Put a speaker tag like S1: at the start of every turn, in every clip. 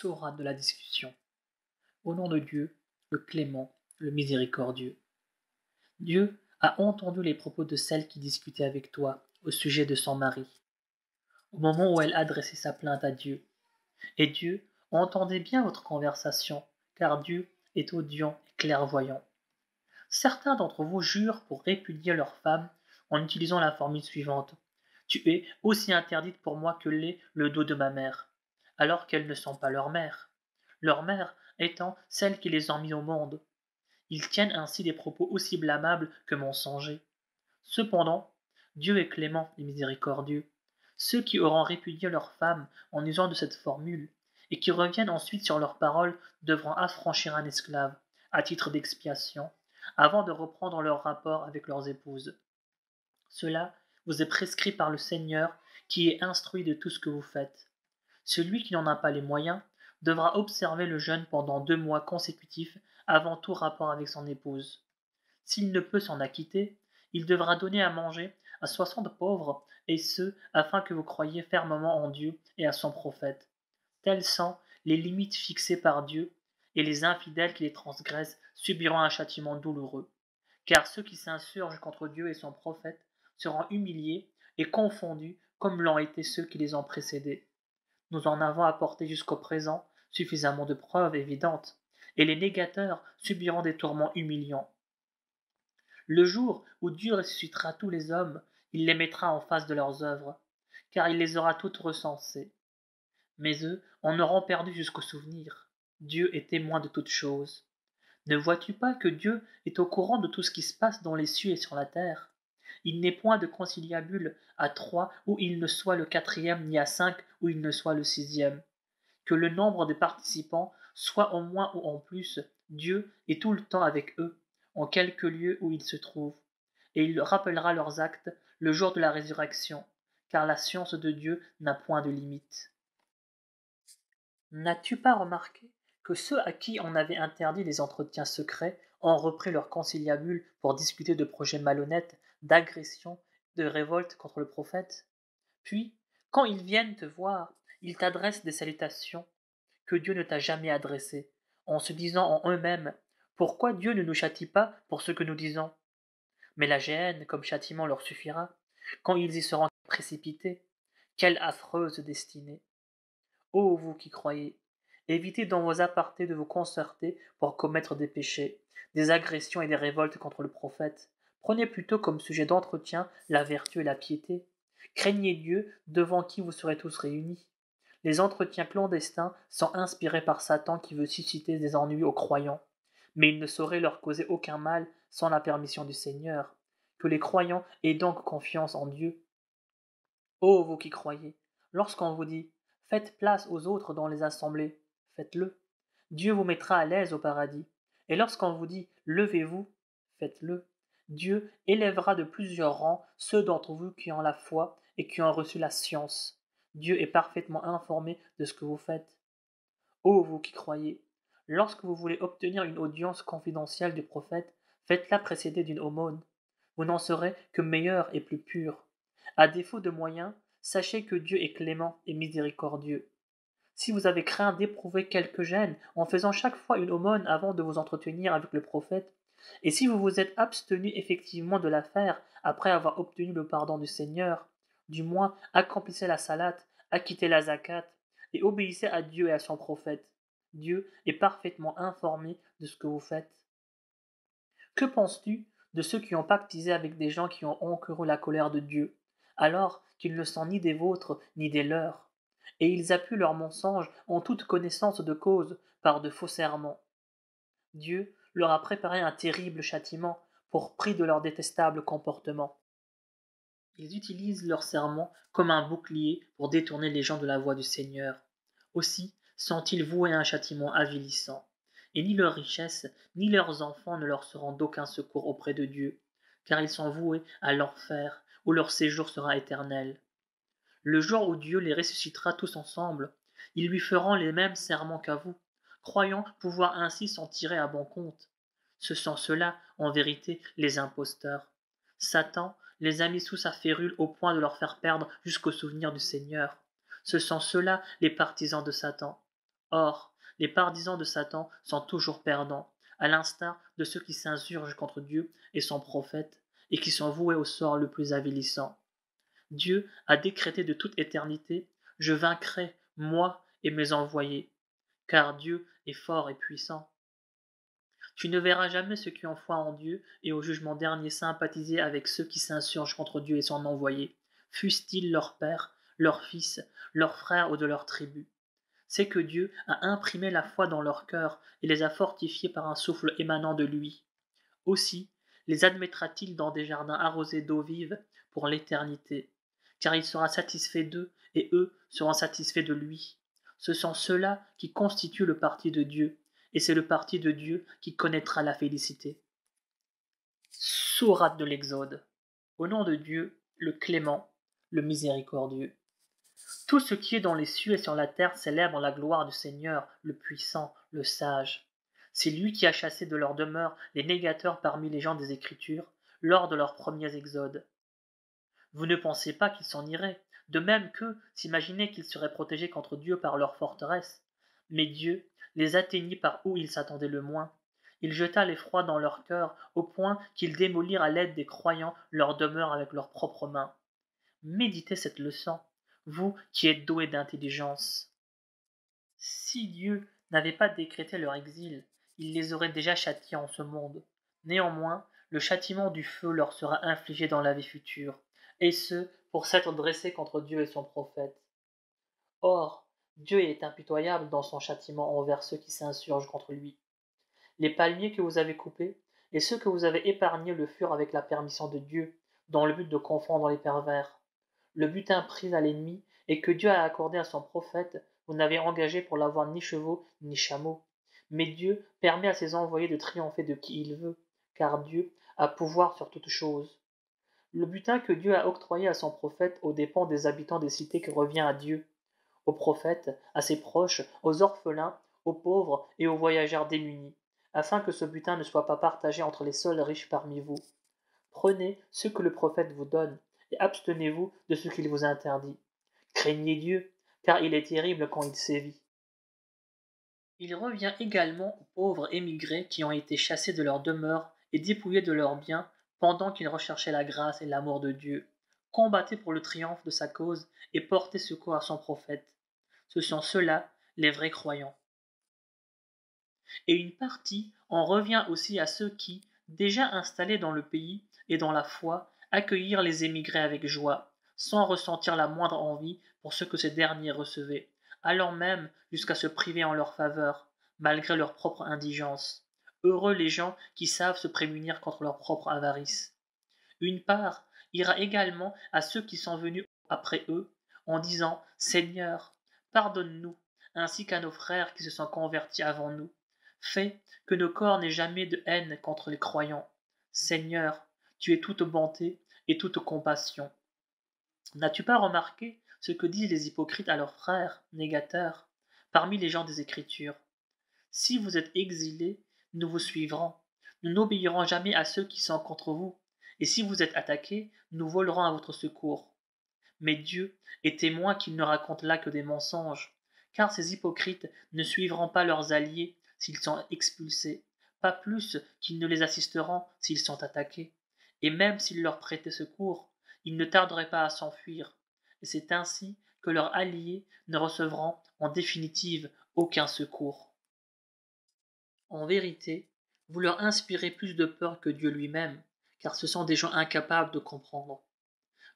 S1: Sourate de la discussion. Au nom de Dieu, le clément, le miséricordieux. Dieu a entendu les propos de celle qui discutait avec toi au sujet de son mari, au moment où elle adressait sa plainte à Dieu. Et Dieu entendait bien votre conversation, car Dieu est audient et clairvoyant. Certains d'entre vous jurent pour répudier leur femme en utilisant la formule suivante. Tu es aussi interdite pour moi que l'est le dos de ma mère, alors qu'elles ne sont pas leur mère étant celle qui les a mis au monde. Ils tiennent ainsi des propos aussi blâmables que mensongers. Cependant, Dieu est clément et miséricordieux. Ceux qui auront répudié leur femme en usant de cette formule, et qui reviennent ensuite sur leurs paroles, devront affranchir un esclave, à titre d'expiation, avant de reprendre leur rapport avec leurs épouses. Cela vous est prescrit par le Seigneur, qui est instruit de tout ce que vous faites. Celui qui n'en a pas les moyens devra observer le jeûne pendant 2 mois consécutifs avant tout rapport avec son épouse. S'il ne peut s'en acquitter, il devra donner à manger à 60 pauvres, et ce, afin que vous croyiez fermement en Dieu et à son prophète. Telles sont les limites fixées par Dieu, et les infidèles qui les transgressent subiront un châtiment douloureux. Car ceux qui s'insurgent contre Dieu et son prophète seront humiliés et confondus comme l'ont été ceux qui les ont précédés. Nous en avons apporté jusqu'au présent suffisamment de preuves évidentes, et les négateurs subiront des tourments humiliants. Le jour où Dieu ressuscitera tous les hommes, il les mettra en face de leurs œuvres, car il les aura toutes recensées. Mais eux en auront perdu jusqu'au souvenir. Dieu est témoin de toutes choses. Ne vois-tu pas que Dieu est au courant de tout ce qui se passe dans les cieux et sur la terre? Il n'est point de conciliabule à 3 où il ne soit le 4e, ni à 5 où il ne soit le 6e. Que le nombre des participants soit en moins ou en plus, Dieu est tout le temps avec eux, en quelque lieu où ils se trouvent, et il rappellera leurs actes le jour de la résurrection, car la science de Dieu n'a point de limite. N'as-tu pas remarqué que ceux à qui on avait interdit les entretiens secrets ont repris leur conciliabule pour discuter de projets malhonnêtes, d'agressions, de révoltes contre le prophète? Puis, quand ils viennent te voir, ils t'adressent des salutations que Dieu ne t'a jamais adressées, en se disant en eux-mêmes: pourquoi Dieu ne nous châtie pas pour ce que nous disons? Mais la géhenne comme châtiment leur suffira, quand ils y seront précipités. Quelle affreuse destinée! Ô vous qui croyez, évitez dans vos apartés de vous concerter pour commettre des péchés, des agressions et des révoltes contre le prophète. Prenez plutôt comme sujet d'entretien la vertu et la piété. Craignez Dieu devant qui vous serez tous réunis. Les entretiens clandestins sont inspirés par Satan qui veut susciter des ennuis aux croyants, mais il ne saurait leur causer aucun mal sans la permission du Seigneur. Que les croyants aient donc confiance en Dieu. Ô vous qui croyez, lorsqu'on vous dit faites place aux autres dans les assemblées, faites-le. Dieu vous mettra à l'aise au paradis. Et lorsqu'on vous dit levez-vous, faites-le. Dieu élèvera de plusieurs rangs ceux d'entre vous qui ont la foi et qui ont reçu la science. Dieu est parfaitement informé de ce que vous faites. Ô vous qui croyez, lorsque vous voulez obtenir une audience confidentielle du prophète, faites-la précéder d'une aumône. Vous n'en serez que meilleur et plus pur. À défaut de moyens, sachez que Dieu est clément et miséricordieux. Si vous avez craint d'éprouver quelque gêne en faisant chaque fois une aumône avant de vous entretenir avec le prophète, et si vous vous êtes abstenu effectivement de la faire après avoir obtenu le pardon du Seigneur, du moins accomplissez la salate, acquittez la zakat, et obéissez à Dieu et à son prophète. Dieu est parfaitement informé de ce que vous faites. Que penses-tu de ceux qui ont pactisé avec des gens qui ont encouru la colère de Dieu, alors qu'ils ne sont ni des vôtres ni des leurs, et ils appuient leurs mensonges en toute connaissance de cause par de faux serments? Dieu leur a préparé un terrible châtiment pour prix de leur détestable comportement. Ils utilisent leurs serments comme un bouclier pour détourner les gens de la voie du Seigneur. Aussi sont-ils voués à un châtiment avilissant, et ni leurs richesses ni leurs enfants ne leur seront d'aucun secours auprès de Dieu, car ils sont voués à l'enfer, où leur séjour sera éternel. Le jour où Dieu les ressuscitera tous ensemble, ils lui feront les mêmes serments qu'à vous, croyant pouvoir ainsi s'en tirer à bon compte. Ce sont ceux-là, en vérité, les imposteurs. Satan les a mis sous sa férule au point de leur faire perdre jusqu'au souvenir du Seigneur. Ce sont ceux-là les partisans de Satan. Or, les partisans de Satan sont toujours perdants, à l'instar de ceux qui s'insurgent contre Dieu et son prophète, et qui sont voués au sort le plus avilissant. Dieu a décrété de toute éternité: je vaincrai, moi et mes envoyés, car Dieu est fort et puissant. Tu ne verras jamais ceux qui ont foi en Dieu et au jugement dernier sympathiser avec ceux qui s'insurgent contre Dieu et son envoyé, fussent-ils leur père, leur fils, leurs frères ou de leur tribu. C'est que Dieu a imprimé la foi dans leur cœur et les a fortifiés par un souffle émanant de lui. Aussi les admettra-t-il dans des jardins arrosés d'eau vive pour l'éternité, car il sera satisfait d'eux et eux seront satisfaits de lui. Ce sont ceux-là qui constituent le parti de Dieu, et c'est le parti de Dieu qui connaîtra la félicité. Sourate de l'Exode. Au nom de Dieu, le clément, le miséricordieux. Tout ce qui est dans les cieux et sur la terre célèbre la gloire du Seigneur, le puissant, le sage. C'est lui qui a chassé de leur demeure les négateurs parmi les gens des Écritures, lors de leurs premiers exodes. Vous ne pensez pas qu'ils s'en iraient, de même qu'eux s'imaginaient qu'ils seraient protégés contre Dieu par leur forteresse. Mais Dieu les atteignit par où ils s'attendaient le moins. Il jeta l'effroi dans leur cœur, au point qu'ils démolirent à l'aide des croyants leur demeure avec leurs propres mains. Méditez cette leçon, vous qui êtes doués d'intelligence. Si Dieu n'avait pas décrété leur exil, il les aurait déjà châtiés en ce monde. Néanmoins, le châtiment du feu leur sera infligé dans la vie future, et ce, pour s'être dressés contre Dieu et son prophète. Or, Dieu est impitoyable dans son châtiment envers ceux qui s'insurgent contre lui. Les palmiers que vous avez coupés, et ceux que vous avez épargnés le furent avec la permission de Dieu, dans le but de confondre les pervers. Le butin pris à l'ennemi, et que Dieu a accordé à son prophète, vous n'avez engagé pour l'avoir ni chevaux ni chameaux. Mais Dieu permet à ses envoyés de triompher de qui il veut, car Dieu a pouvoir sur toutes choses. Le butin que Dieu a octroyé à son prophète aux dépens des habitants des cités que revient à Dieu, aux prophètes, à ses proches, aux orphelins, aux pauvres et aux voyageurs démunis, afin que ce butin ne soit pas partagé entre les seuls riches parmi vous. Prenez ce que le prophète vous donne, et abstenez-vous de ce qu'il vous interdit. Craignez Dieu, car il est terrible quand il sévit. Il revient également aux pauvres émigrés qui ont été chassés de leur demeure et dépouillés de leurs biens pendant qu'ils recherchaient la grâce et l'amour de Dieu. Combattez pour le triomphe de sa cause et portez secours à son prophète. Ce sont ceux-là les vrais croyants. Et une partie en revient aussi à ceux qui, déjà installés dans le pays et dans la foi, accueillirent les émigrés avec joie, sans ressentir la moindre envie pour ce que ces derniers recevaient, allant même jusqu'à se priver en leur faveur, malgré leur propre indigence. Heureux les gens qui savent se prémunir contre leur propre avarice. Une part ira également à ceux qui sont venus après eux, en disant: Seigneur, pardonne-nous, ainsi qu'à nos frères qui se sont convertis avant nous. Fais que nos corps n'aient jamais de haine contre les croyants. Seigneur, tu es toute bonté et toute compassion. N'as-tu pas remarqué ce que disent les hypocrites à leurs frères, négateurs, parmi les gens des Écritures? Si vous êtes exilés, nous vous suivrons. Nous n'obéirons jamais à ceux qui sont contre vous. Et si vous êtes attaqués, nous volerons à votre secours. Mais Dieu est témoin qu'ils ne racontent là que des mensonges, car ces hypocrites ne suivront pas leurs alliés s'ils sont expulsés, pas plus qu'ils ne les assisteront s'ils sont attaqués. Et même s'ils leur prêtaient secours, ils ne tarderaient pas à s'enfuir. Et c'est ainsi que leurs alliés ne recevront en définitive aucun secours. En vérité, vous leur inspirez plus de peur que Dieu lui-même, car ce sont des gens incapables de comprendre.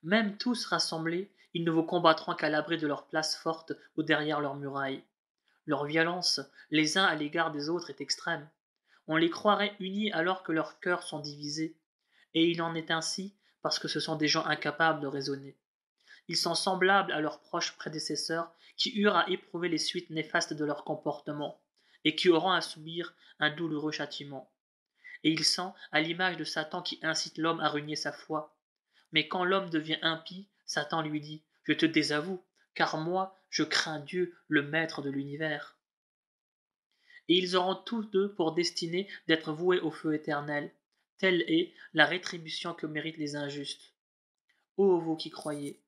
S1: Même tous rassemblés, ils ne vous combattront qu'à l'abri de leur place forte ou derrière leurs murailles. Leur violence, les uns à l'égard des autres, est extrême. On les croirait unis alors que leurs cœurs sont divisés. Et il en est ainsi parce que ce sont des gens incapables de raisonner. Ils sont semblables à leurs proches prédécesseurs qui eurent à éprouver les suites néfastes de leur comportement et qui auront à subir un douloureux châtiment. Et ils sont à l'image de Satan qui incite l'homme à renier sa foi. Mais quand l'homme devient impie, Satan lui dit: Je te désavoue, car moi, je crains Dieu, le maître de l'univers. Et ils auront tous deux pour destinée d'être voués au feu éternel. Telle est la rétribution que méritent les injustes. Ô vous qui croyez,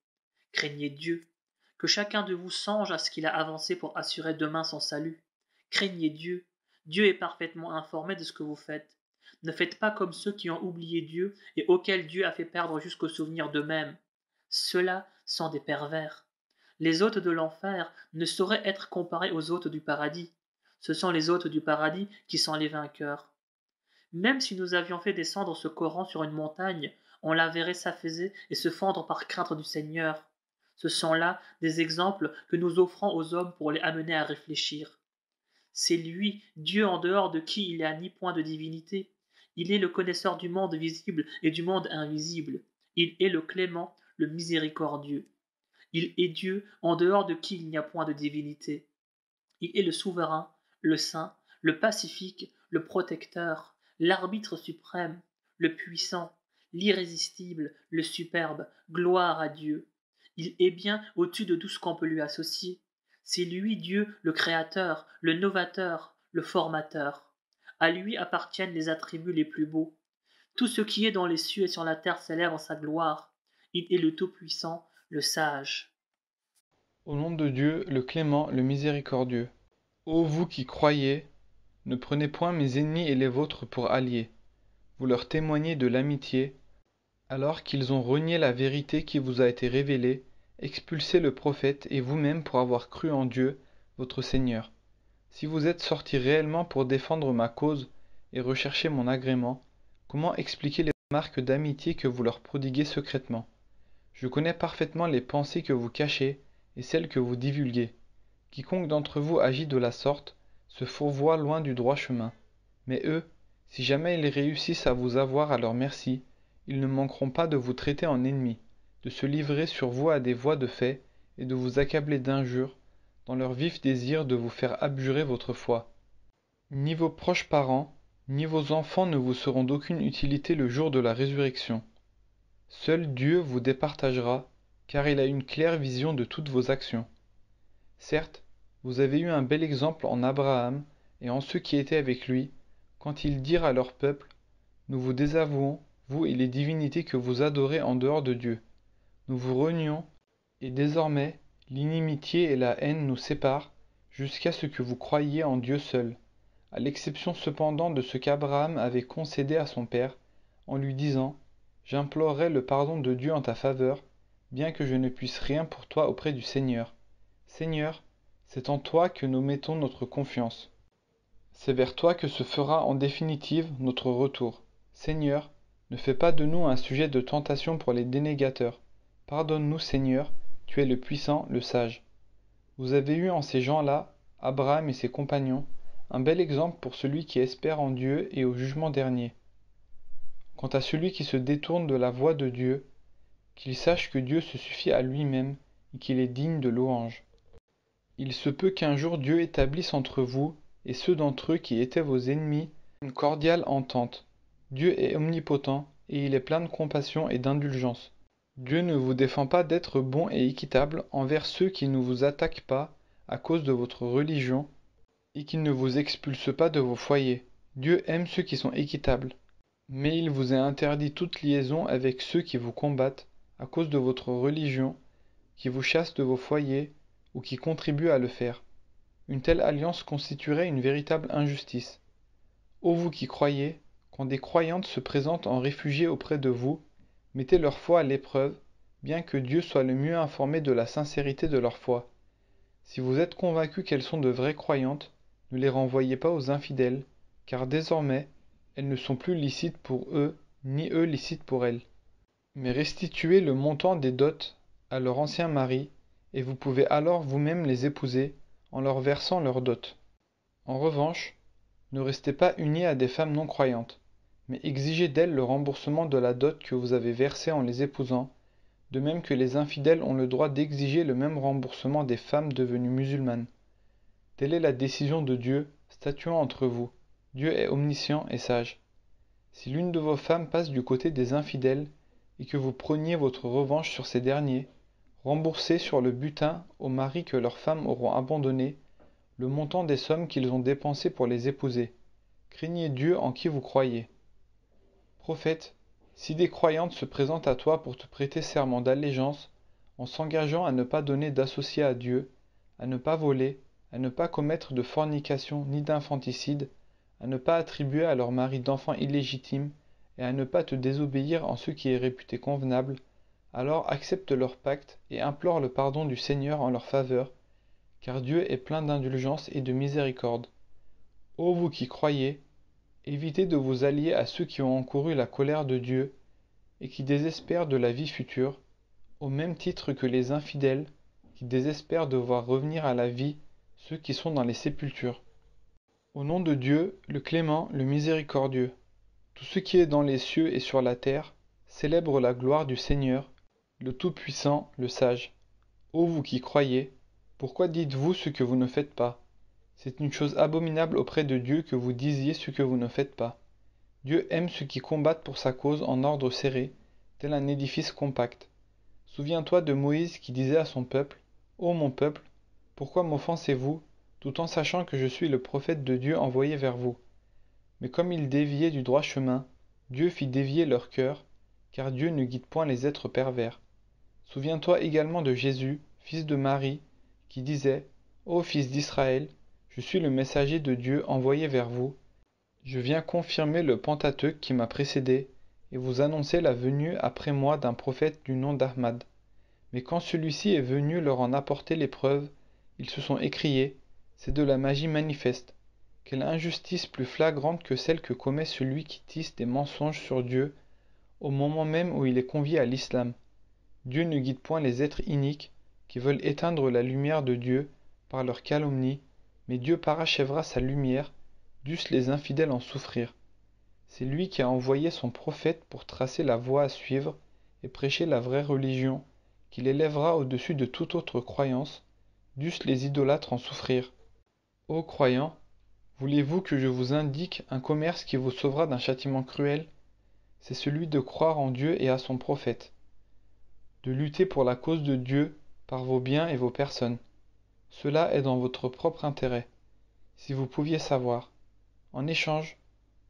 S1: craignez Dieu, Que chacun de vous songe à ce qu'il a avancé pour assurer demain son salut. Craignez Dieu. Dieu est parfaitement informé de ce que vous faites. Ne faites pas comme ceux qui ont oublié Dieu et auxquels Dieu a fait perdre jusqu'au souvenir d'eux-mêmes. Ceux-là sont des pervers. Les hôtes de l'enfer ne sauraient être comparés aux hôtes du paradis. Ce sont les hôtes du paradis qui sont les vainqueurs. Même si nous avions fait descendre ce Coran sur une montagne, on la verrait s'affaisser et se fendre par crainte du Seigneur. Ce sont là des exemples que nous offrons aux hommes pour les amener à réfléchir. C'est lui, Dieu en dehors de qui il n'y a ni point de divinité. Il est le connaisseur du monde visible et du monde invisible. Il est le clément, le miséricordieux. Il est Dieu en dehors de qui il n'y a point de divinité. Il est le souverain, le saint, le pacifique, le protecteur, l'arbitre suprême, le puissant, l'irrésistible, le superbe. Gloire à Dieu. Il est bien au-dessus de tout ce qu'on peut lui associer. C'est lui Dieu, le créateur, le novateur, le formateur. À lui appartiennent les attributs les plus beaux. Tout ce qui est dans les cieux et sur la terre célèbre sa gloire. Il est le Tout-Puissant, le Sage.
S2: Au nom de Dieu, le clément, le miséricordieux. Ô vous qui croyez, ne prenez point mes ennemis et les vôtres pour alliés. Vous leur témoignez de l'amitié, alors qu'ils ont renié la vérité qui vous a été révélée, expulsé le prophète et vous-même pour avoir cru en Dieu, votre Seigneur. Si vous êtes sortis réellement pour défendre ma cause et rechercher mon agrément, comment expliquer les marques d'amitié que vous leur prodiguez secrètement? Je connais parfaitement les pensées que vous cachez et celles que vous divulguez. Quiconque d'entre vous agit de la sorte se fourvoie loin du droit chemin. Mais eux, si jamais ils réussissent à vous avoir à leur merci, ils ne manqueront pas de vous traiter en ennemis, de se livrer sur vous à des voies de fait et de vous accabler d'injures, dans leur vif désir de vous faire abjurer votre foi. Ni vos proches parents, ni vos enfants ne vous seront d'aucune utilité le jour de la résurrection. Seul Dieu vous départagera, car il a une claire vision de toutes vos actions. Certes, vous avez eu un bel exemple en Abraham et en ceux qui étaient avec lui, quand ils dirent à leur peuple, nous vous désavouons, vous et les divinités que vous adorez en dehors de Dieu. Nous vous renions, et désormais l'inimitié et la haine nous séparent, jusqu'à ce que vous croyiez en Dieu seul, à l'exception cependant de ce qu'Abraham avait concédé à son père, en lui disant, j'implorerai le pardon de Dieu en ta faveur, bien que je ne puisse rien pour toi auprès du Seigneur. Seigneur, c'est en toi que nous mettons notre confiance. C'est vers toi que se fera en définitive notre retour. Seigneur, ne fais pas de nous un sujet de tentation pour les dénégateurs. Pardonne-nous, Seigneur, tu es le puissant, le sage. Vous avez eu en ces gens-là, Abraham et ses compagnons, un bel exemple pour celui qui espère en Dieu et au jugement dernier. Quant à celui qui se détourne de la voie de Dieu, qu'il sache que Dieu se suffit à lui-même et qu'il est digne de louange. Il se peut qu'un jour Dieu établisse entre vous et ceux d'entre eux qui étaient vos ennemis une cordiale entente. Dieu est omnipotent et il est plein de compassion et d'indulgence. Dieu ne vous défend pas d'être bon et équitable envers ceux qui ne vous attaquent pas à cause de votre religion et qui ne vous expulsent pas de vos foyers. Dieu aime ceux qui sont équitables. Mais il vous est interdit toute liaison avec ceux qui vous combattent à cause de votre religion, qui vous chassent de vos foyers ou qui contribuent à le faire. Une telle alliance constituerait une véritable injustice. Ô vous qui croyez, quand des croyantes se présentent en réfugiés auprès de vous, mettez leur foi à l'épreuve, bien que Dieu soit le mieux informé de la sincérité de leur foi. Si vous êtes convaincus qu'elles sont de vraies croyantes, ne les renvoyez pas aux infidèles, car désormais, elles ne sont plus licites pour eux, ni eux licites pour elles. Mais restituez le montant des dots à leur ancien mari, et vous pouvez alors vous-même les épouser en leur versant leurs dots. En revanche, ne restez pas unis à des femmes non croyantes, mais exigez d'elles le remboursement de la dot que vous avez versée en les épousant, de même que les infidèles ont le droit d'exiger le même remboursement des femmes devenues musulmanes. Telle est la décision de Dieu, statuant entre vous. Dieu est omniscient et sage. Si l'une de vos femmes passe du côté des infidèles, et que vous preniez votre revanche sur ces derniers, remboursez sur le butin aux maris que leurs femmes auront abandonnés le montant des sommes qu'ils ont dépensées pour les épouser. Craignez Dieu en qui vous croyez. Prophète, si des croyantes se présentent à toi pour te prêter serment d'allégeance, en s'engageant à ne pas donner d'associés à Dieu, à ne pas voler, à ne pas commettre de fornication ni d'infanticide, à ne pas attribuer à leur mari d'enfants illégitimes, et à ne pas te désobéir en ce qui est réputé convenable, alors accepte leur pacte et implore le pardon du Seigneur en leur faveur, car Dieu est plein d'indulgence et de miséricorde. Ô vous qui croyez, évitez de vous allier à ceux qui ont encouru la colère de Dieu et qui désespèrent de la vie future, au même titre que les infidèles qui désespèrent de voir revenir à la vie ceux qui sont dans les sépultures. Au nom de Dieu, le clément, le miséricordieux, tout ce qui est dans les cieux et sur la terre, célèbre la gloire du Seigneur, le Tout-Puissant, le Sage. Ô vous qui croyez, pourquoi dites-vous ce que vous ne faites pas? C'est une chose abominable auprès de Dieu que vous disiez ce que vous ne faites pas. Dieu aime ceux qui combattent pour sa cause en ordre serré, tel un édifice compact. Souviens-toi de Moïse qui disait à son peuple, Ô mon peuple, pourquoi m'offensez-vous, tout en sachant que je suis le prophète de Dieu envoyé vers vous? Mais comme ils déviaient du droit chemin, Dieu fit dévier leur cœur, car Dieu ne guide point les êtres pervers. Souviens-toi également de Jésus, fils de Marie, qui disait, Ô fils d'Israël, je suis le messager de Dieu envoyé vers vous. Je viens confirmer le Pentateuque qui m'a précédé, et vous annoncer la venue après moi d'un prophète du nom d'Ahmad. Mais quand celui-ci est venu leur en apporter les preuves, ils se sont écriés, c'est de la magie manifeste. Quelle injustice plus flagrante que celle que commet celui qui tisse des mensonges sur Dieu, au moment même où il est convié à l'islam. Dieu ne guide point les êtres iniques, qui veulent éteindre la lumière de Dieu par leurs calomnies, mais Dieu parachèvera sa lumière, dussent les infidèles en souffrir. C'est lui qui a envoyé son prophète pour tracer la voie à suivre et prêcher la vraie religion, qu'il élèvera au-dessus de toute autre croyance, dussent les idolâtres en souffrir. Ô croyants, voulez-vous que je vous indique un commerce qui vous sauvera d'un châtiment cruel? C'est celui de croire en Dieu et à son prophète, de lutter pour la cause de Dieu par vos biens et vos personnes. Cela est dans votre propre intérêt. Si vous pouviez savoir. En échange,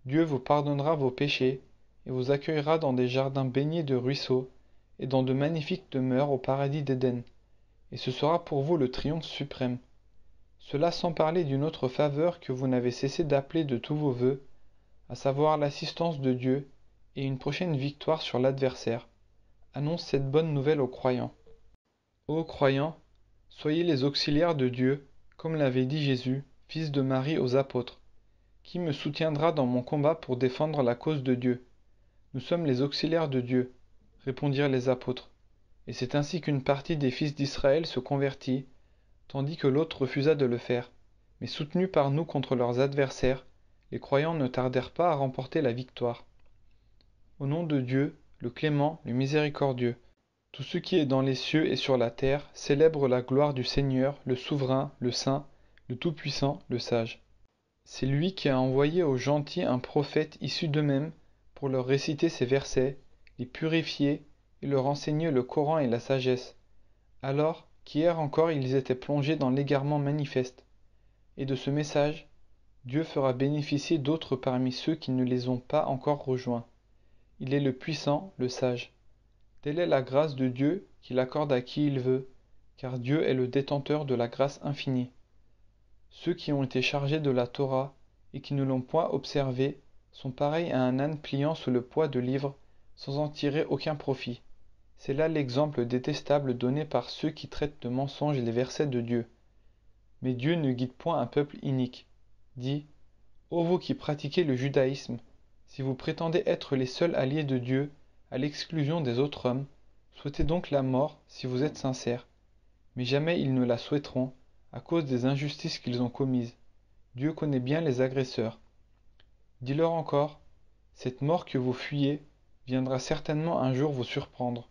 S2: Dieu vous pardonnera vos péchés et vous accueillera dans des jardins baignés de ruisseaux et dans de magnifiques demeures au paradis d'Éden. Et ce sera pour vous le triomphe suprême. Cela sans parler d'une autre faveur que vous n'avez cessé d'appeler de tous vos vœux, à savoir l'assistance de Dieu et une prochaine victoire sur l'adversaire. Annonce cette bonne nouvelle aux croyants. Ô croyants, soyez les auxiliaires de Dieu, comme l'avait dit Jésus, fils de Marie aux apôtres. Qui me soutiendra dans mon combat pour défendre la cause de Dieu? Nous sommes les auxiliaires de Dieu, répondirent les apôtres. Et c'est ainsi qu'une partie des fils d'Israël se convertit, tandis que l'autre refusa de le faire. Mais soutenus par nous contre leurs adversaires, les croyants ne tardèrent pas à remporter la victoire. Au nom de Dieu, le clément, le miséricordieux, tout ce qui est dans les cieux et sur la terre célèbre la gloire du Seigneur, le souverain, le saint, le tout-puissant, le sage. C'est lui qui a envoyé aux gentils un prophète issu d'eux-mêmes pour leur réciter ces versets, les purifier et leur enseigner le Coran et la sagesse, alors qu'hier encore ils étaient plongés dans l'égarement manifeste. Et de ce message, Dieu fera bénéficier d'autres parmi ceux qui ne les ont pas encore rejoints. Il est le puissant, le sage. Telle est la grâce de Dieu qu'il accorde à qui il veut, car Dieu est le détenteur de la grâce infinie. Ceux qui ont été chargés de la Torah et qui ne l'ont point observée sont pareils à un âne pliant sous le poids de livres sans en tirer aucun profit. C'est là l'exemple détestable donné par ceux qui traitent de mensonges les versets de Dieu. Mais Dieu ne guide point un peuple inique. Dit, ô vous qui pratiquez le judaïsme, si vous prétendez être les seuls alliés de Dieu, à l'exclusion des autres hommes, souhaitez donc la mort si vous êtes sincères. Mais jamais ils ne la souhaiteront, à cause des injustices qu'ils ont commises. Dieu connaît bien les agresseurs. Dis-leur encore, cette mort que vous fuyez viendra certainement un jour vous surprendre.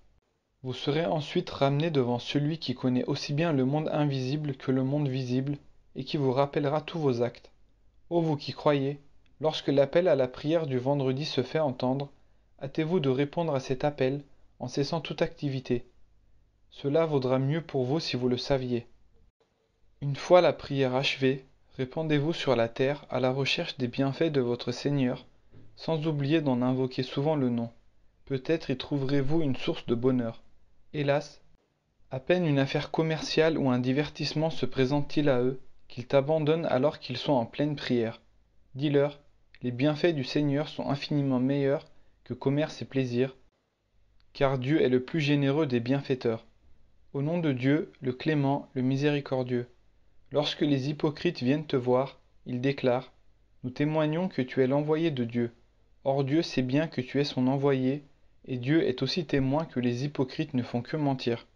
S2: Vous serez ensuite ramenés devant celui qui connaît aussi bien le monde invisible que le monde visible, et qui vous rappellera tous vos actes. Ô vous qui croyez, lorsque l'appel à la prière du vendredi se fait entendre, hâtez-vous de répondre à cet appel en cessant toute activité. Cela vaudra mieux pour vous si vous le saviez. Une fois la prière achevée, répandez-vous sur la terre à la recherche des bienfaits de votre Seigneur, sans oublier d'en invoquer souvent le nom. Peut-être y trouverez-vous une source de bonheur. Hélas, À peine une affaire commerciale ou un divertissement se présente-t-il à eux, qu'ils t'abandonnent alors qu'ils sont en pleine prière. Dis-leur, les bienfaits du Seigneur sont infiniment meilleurs que commerce et plaisir, car Dieu est le plus généreux des bienfaiteurs. Au nom de Dieu, le clément, le miséricordieux. Lorsque les hypocrites viennent te voir, ils déclarent, nous témoignons que tu es l'envoyé de Dieu. Or Dieu sait bien que tu es son envoyé, et Dieu est aussi témoin que les hypocrites ne font que mentir.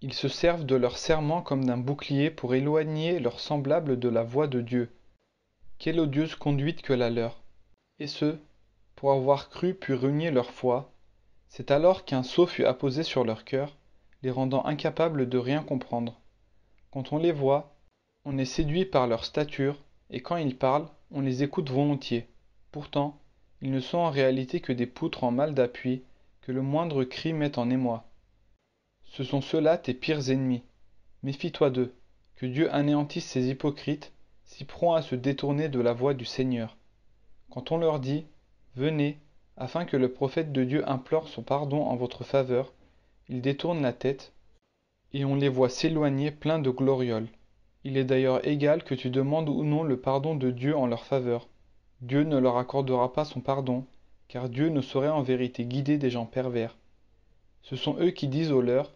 S2: Ils se servent de leurs serments comme d'un bouclier pour éloigner leurs semblables de la voie de Dieu. Quelle odieuse conduite que la leur! Et ce, pour avoir cru puis renier leur foi. C'est alors qu'un sceau fut apposé sur leur cœur, les rendant incapables de rien comprendre. Quand on les voit, on est séduit par leur stature, et quand ils parlent, on les écoute volontiers. Pourtant, ils ne sont en réalité que des poutres en mal d'appui, que le moindre cri met en émoi. Ce sont ceux-là tes pires ennemis. Méfie-toi d'eux, que Dieu anéantisse ces hypocrites, si prompts à se détourner de la voie du Seigneur. Quand on leur dit, venez, afin que le prophète de Dieu implore son pardon en votre faveur, ils détournent la tête, et on les voit s'éloigner pleins de glorioles. Il est d'ailleurs égal que tu demandes ou non le pardon de Dieu en leur faveur. Dieu ne leur accordera pas son pardon, car Dieu ne saurait en vérité guider des gens pervers. Ce sont eux qui disent aux leurs,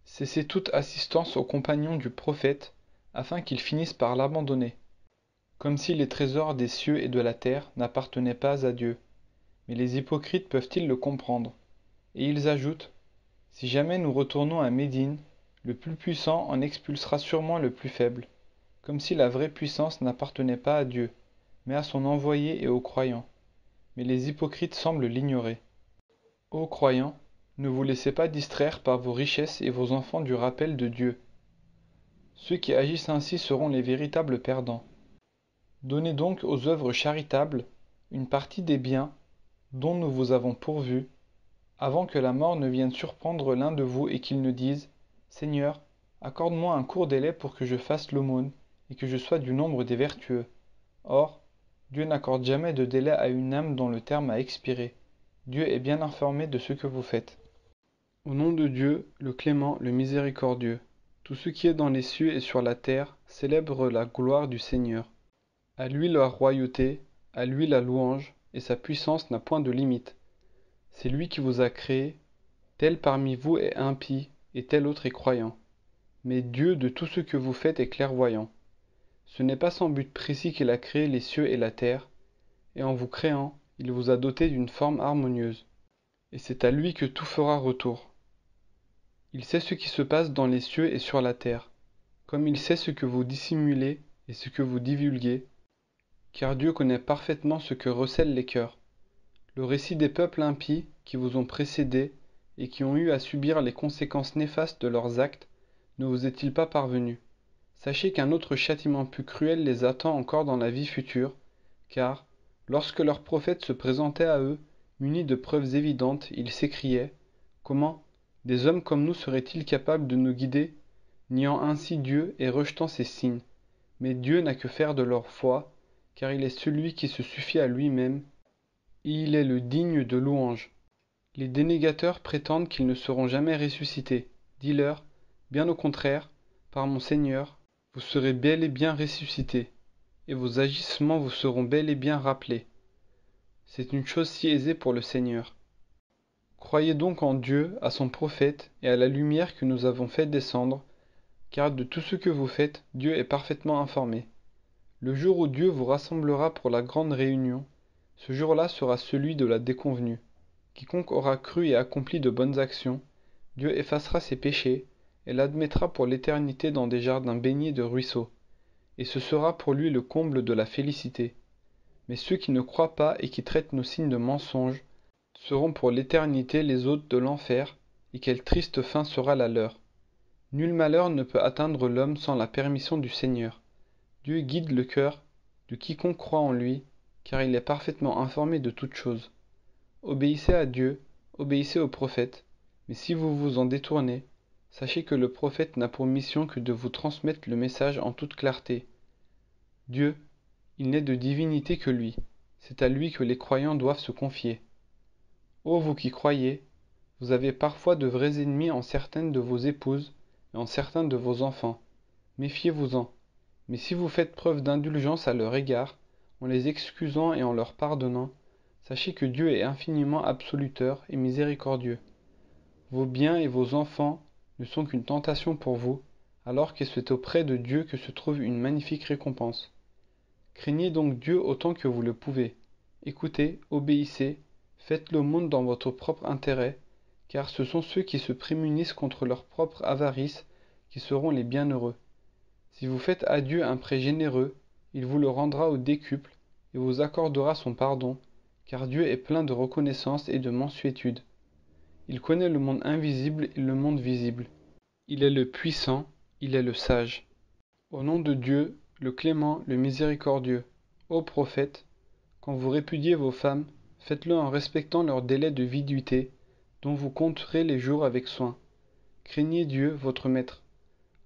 S2: cessez toute assistance aux compagnons du prophète, afin qu'ils finissent par l'abandonner. Comme si les trésors des cieux et de la terre n'appartenaient pas à Dieu. Mais les hypocrites peuvent-ils le comprendre? Et ils ajoutent, si jamais nous retournons à Médine, le plus puissant en expulsera sûrement le plus faible, comme si la vraie puissance n'appartenait pas à Dieu, mais à son envoyé et aux croyants. Mais les hypocrites semblent l'ignorer. Ô croyants, ne vous laissez pas distraire par vos richesses et vos enfants du rappel de Dieu. Ceux qui agissent ainsi seront les véritables perdants. Donnez donc aux œuvres charitables une partie des biens dont nous vous avons pourvu, avant que la mort ne vienne surprendre l'un de vous et qu'il ne dise, Seigneur, accorde-moi un court délai pour que je fasse l'aumône et que je sois du nombre des vertueux. Or, Dieu n'accorde jamais de délai à une âme dont le terme a expiré. Dieu est bien informé de ce que vous faites. Au nom de Dieu, le clément, le miséricordieux, tout ce qui est dans les cieux et sur la terre célèbre la gloire du Seigneur. À lui la royauté, à lui la louange, et sa puissance n'a point de limite. C'est lui qui vous a créé, tel parmi vous est impie, et tel autre est croyant. Mais Dieu de tout ce que vous faites est clairvoyant. Ce n'est pas sans but précis qu'il a créé les cieux et la terre, et en vous créant, il vous a doté d'une forme harmonieuse. Et c'est à lui que tout fera retour. Il sait ce qui se passe dans les cieux et sur la terre, comme il sait ce que vous dissimulez et ce que vous divulguez, car Dieu connaît parfaitement ce que recèlent les cœurs. Le récit des peuples impies qui vous ont précédés et qui ont eu à subir les conséquences néfastes de leurs actes ne vous est-il pas parvenu? Sachez qu'un autre châtiment plus cruel les attend encore dans la vie future, car, lorsque leurs prophètes se présentaient à eux, munis de preuves évidentes, ils s'écriaient, comment des hommes comme nous seraient-ils capables de nous guider, niant ainsi Dieu et rejetant ses signes? Mais Dieu n'a que faire de leur foi, car il est celui qui se suffit à lui-même, et il est le digne de louange. Les dénégateurs prétendent qu'ils ne seront jamais ressuscités. Dis-leur, bien au contraire, par mon Seigneur, vous serez bel et bien ressuscités, et vos agissements vous seront bel et bien rappelés. C'est une chose si aisée pour le Seigneur. Croyez donc en Dieu, à son prophète, et à la lumière que nous avons fait descendre, car de tout ce que vous faites, Dieu est parfaitement informé. Le jour où Dieu vous rassemblera pour la grande réunion, ce jour-là sera celui de la déconvenue. Quiconque aura cru et accompli de bonnes actions, Dieu effacera ses péchés et l'admettra pour l'éternité dans des jardins baignés de ruisseaux, et ce sera pour lui le comble de la félicité. Mais ceux qui ne croient pas et qui traitent nos signes de mensonges seront pour l'éternité les hôtes de l'enfer, et quelle triste fin sera la leur. Nul malheur ne peut atteindre l'homme sans la permission du Seigneur. Dieu guide le cœur de quiconque croit en lui, car il est parfaitement informé de toutes choses. Obéissez à Dieu, obéissez au prophète, mais si vous vous en détournez, sachez que le prophète n'a pour mission que de vous transmettre le message en toute clarté. Dieu, il n'est de divinité que lui, c'est à lui que les croyants doivent se confier. Ô vous qui croyez, Vous avez parfois de vrais ennemis en certaines de vos épouses et en certains de vos enfants. Méfiez-vous-en. Mais si vous faites preuve d'indulgence à leur égard, en les excusant et en leur pardonnant, sachez que Dieu est infiniment absoluteur et miséricordieux. Vos biens et vos enfants ne sont qu'une tentation pour vous, alors que c'est auprès de Dieu que se trouve une magnifique récompense. Craignez donc Dieu autant que vous le pouvez. Écoutez, obéissez, faites l'aumône dans votre propre intérêt, car ce sont ceux qui se prémunissent contre leur propre avarice qui seront les bienheureux. Si vous faites à Dieu un prêt généreux, il vous le rendra au décuple et vous accordera son pardon, car Dieu est plein de reconnaissance et de mansuétude. Il connaît le monde invisible et le monde visible. Il est le puissant, il est le sage. Au nom de Dieu, le clément, le miséricordieux, ô prophète, quand vous répudiez vos femmes, faites-le en respectant leur délai de viduité, dont vous compterez les jours avec soin. Craignez Dieu, votre maître.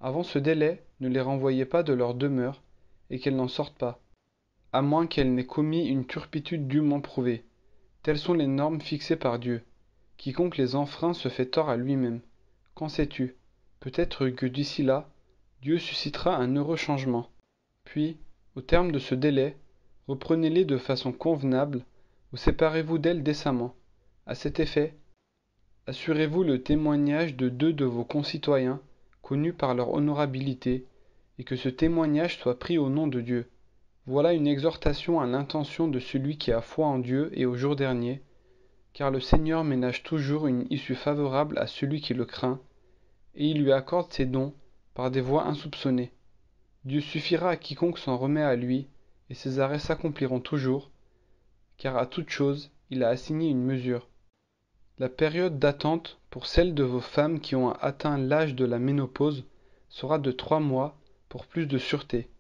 S2: Avant ce délai, ne les renvoyez pas de leur demeure, et qu'elles n'en sortent pas, à moins qu'elles n'aient commis une turpitude dûment prouvée. Telles sont les normes fixées par Dieu. Quiconque les enfreint se fait tort à lui-même. Qu'en sais-tu? Peut-être que d'ici là, Dieu suscitera un heureux changement. Puis, au terme de ce délai, reprenez-les de façon convenable, ou séparez-vous d'elles décemment. À cet effet, assurez-vous le témoignage de deux de vos concitoyens, connus par leur honorabilité, et que ce témoignage soit pris au nom de Dieu. Voilà une exhortation à l'intention de celui qui a foi en Dieu et au jour dernier, car le Seigneur ménage toujours une issue favorable à celui qui le craint, et il lui accorde ses dons par des voies insoupçonnées. Dieu suffira à quiconque s'en remet à lui, et ses arrêts s'accompliront toujours, car à toute chose il a assigné une mesure. La période d'attente pour celles de vos femmes qui ont atteint l'âge de la ménopause sera de 3 mois pour plus de sûreté.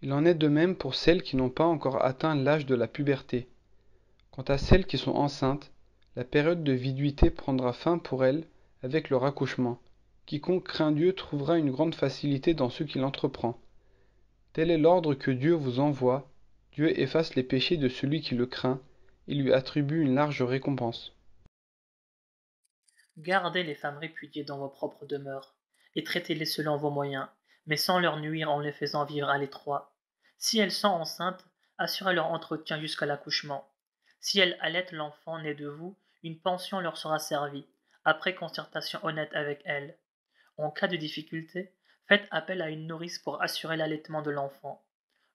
S2: Il en est de même pour celles qui n'ont pas encore atteint l'âge de la puberté. Quant à celles qui sont enceintes, la période de viduité prendra fin pour elles avec leur accouchement. Quiconque craint Dieu trouvera une grande facilité dans ce qu'il entreprend. Tel est l'ordre que Dieu vous envoie. Dieu efface les péchés de celui qui le craint et lui attribue une large récompense.
S1: Gardez les femmes répudiées dans vos propres demeures, et traitez-les selon vos moyens, mais sans leur nuire en les faisant vivre à l'étroit. Si elles sont enceintes, assurez leur entretien jusqu'à l'accouchement. Si elles allaitent l'enfant né de vous, une pension leur sera servie, après concertation honnête avec elles. En cas de difficulté, faites appel à une nourrice pour assurer l'allaitement de l'enfant.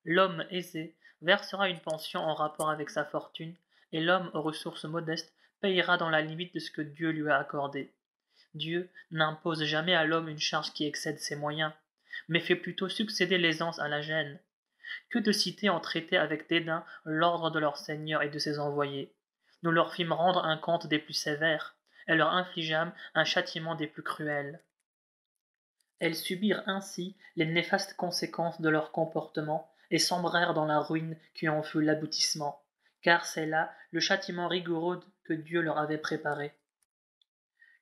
S1: L'homme aisé versera une pension en rapport avec sa fortune, et l'homme aux ressources modestes payera dans la limite de ce que Dieu lui a accordé. Dieu n'impose jamais à l'homme une charge qui excède ses moyens, mais fait plutôt succéder l'aisance à la gêne. Que de cités ont traité avec dédain l'ordre de leur Seigneur et de ses envoyés. Nous leur fîmes rendre un compte des plus sévères, et leur infligeâmes un châtiment des plus cruels. Elles subirent ainsi les néfastes conséquences de leur comportement et sombrèrent dans la ruine qui en fut l'aboutissement, car c'est là le châtiment rigoureux que Dieu leur avait préparé.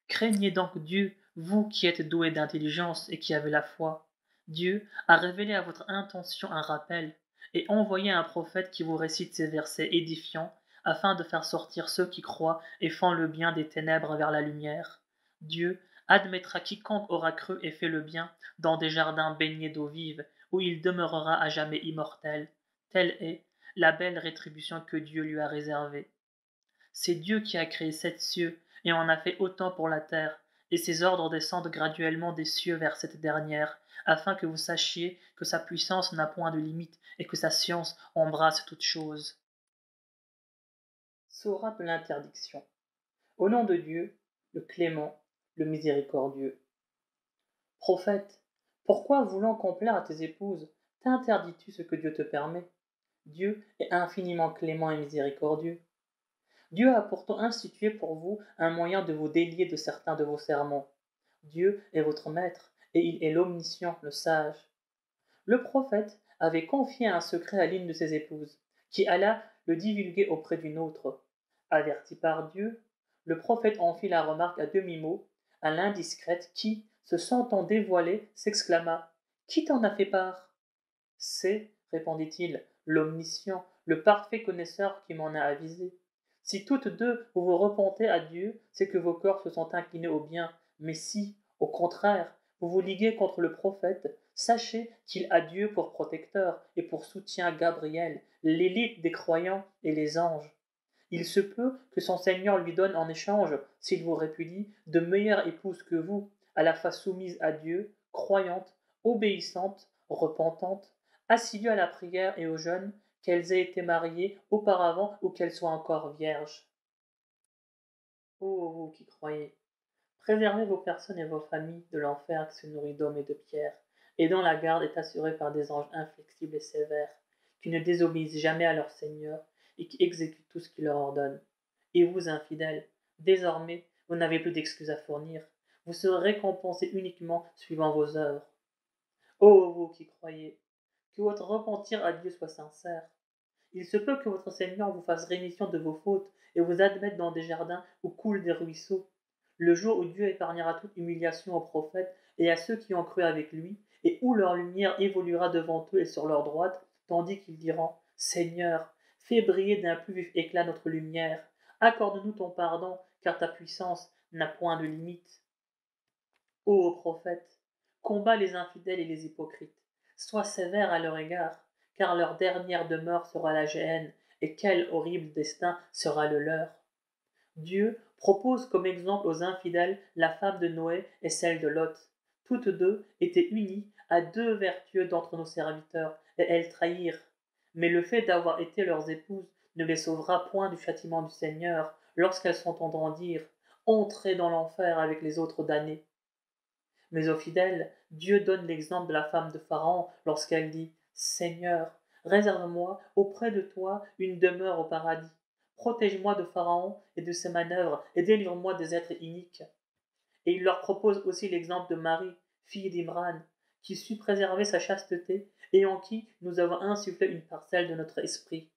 S1: Craignez donc Dieu, vous qui êtes doués d'intelligence et qui avez la foi. Dieu a révélé à votre intention un rappel et envoyé un prophète qui vous récite ces versets édifiants afin de faire sortir ceux qui croient et font le bien des ténèbres vers la lumière. Dieu admettra quiconque aura cru et fait le bien dans des jardins baignés d'eau vive où il demeurera à jamais immortel. Telle est la belle rétribution que Dieu lui a réservée. C'est Dieu qui a créé sept cieux et en a fait autant pour la terre, et ses ordres descendent graduellement des cieux vers cette dernière, afin que vous sachiez que sa puissance n'a point de limite et que sa science embrasse toutes choses. Sourate de l'interdiction. Au nom de Dieu, le clément, le miséricordieux. Prophète, pourquoi voulant complaire à tes épouses, t'interdis-tu ce que Dieu te permet? Dieu est infiniment clément et miséricordieux. Dieu a pourtant institué pour vous un moyen de vous délier de certains de vos serments. Dieu est votre maître, et il est l'omniscient, le sage. Le prophète avait confié un secret à l'une de ses épouses, qui alla le divulguer auprès d'une autre. Averti par Dieu, le prophète en fit la remarque à demi-mot à l'indiscrète qui, se sentant dévoilée, s'exclama: Qui t'en a fait part? C'est, répondit-il, l'omniscient, le parfait connaisseur qui m'en a avisé. Si toutes deux vous vous repentez à Dieu, c'est que vos corps se sont inclinés au bien, mais si, au contraire, vous vous liguez contre le prophète, sachez qu'il a Dieu pour protecteur et pour soutien Gabriel, l'élite des croyants et les anges. Il se peut que son Seigneur lui donne en échange, s'il vous répudie, de meilleures épouses que vous, à la fois soumises à Dieu, croyantes, obéissantes, repentantes, assidues à la prière et au jeûne, qu'elles aient été mariées auparavant ou qu'elles soient encore vierges. Ô vous qui croyez, préservez vos personnes et vos familles de l'enfer qui se nourrit d'hommes et de pierres, et dont la garde est assurée par des anges inflexibles et sévères, qui ne désobéissent jamais à leur Seigneur et qui exécutent tout ce qu'il leur ordonne. Et vous, infidèles, désormais, vous n'avez plus d'excuses à fournir, vous serez récompensés uniquement suivant vos œuvres. Ô vous qui croyez, que votre repentir à Dieu soit sincère. Il se peut que votre Seigneur vous fasse rémission de vos fautes et vous admette dans des jardins où coulent des ruisseaux, le jour où Dieu épargnera toute humiliation aux prophètes et à ceux qui ont cru avec lui, et où leur lumière évoluera devant eux et sur leur droite, tandis qu'ils diront: Seigneur, fais briller d'un plus vif éclat notre lumière, accorde-nous ton pardon, car ta puissance n'a point de limite. Ô prophète, combat les infidèles et les hypocrites, sois sévère à leur égard, car leur dernière demeure sera la géhenne, et quel horrible destin sera le leur. Dieu propose comme exemple aux infidèles la femme de Noé et celle de Lot. Toutes deux étaient unies à deux vertueux d'entre nos serviteurs, et elles trahirent. Mais le fait d'avoir été leurs épouses ne les sauvera point du châtiment du Seigneur lorsqu'elles s'entendront dire: Entrez dans l'enfer avec les autres damnés. Mais aux fidèles, Dieu donne l'exemple de la femme de Pharaon lorsqu'elle dit: Seigneur, réserve-moi auprès de toi une demeure au paradis. Protège-moi de Pharaon et de ses manœuvres et délivre-moi des êtres iniques. Et il leur propose aussi l'exemple de Marie, fille d'Imran, qui sut préserver sa chasteté et en qui nous avons insufflé une parcelle de notre esprit.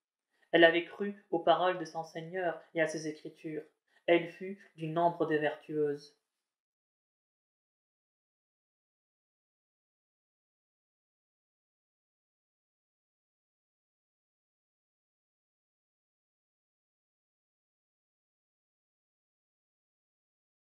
S1: Elle avait cru aux paroles de son Seigneur et à ses écritures. Elle fut du nombre des vertueuses.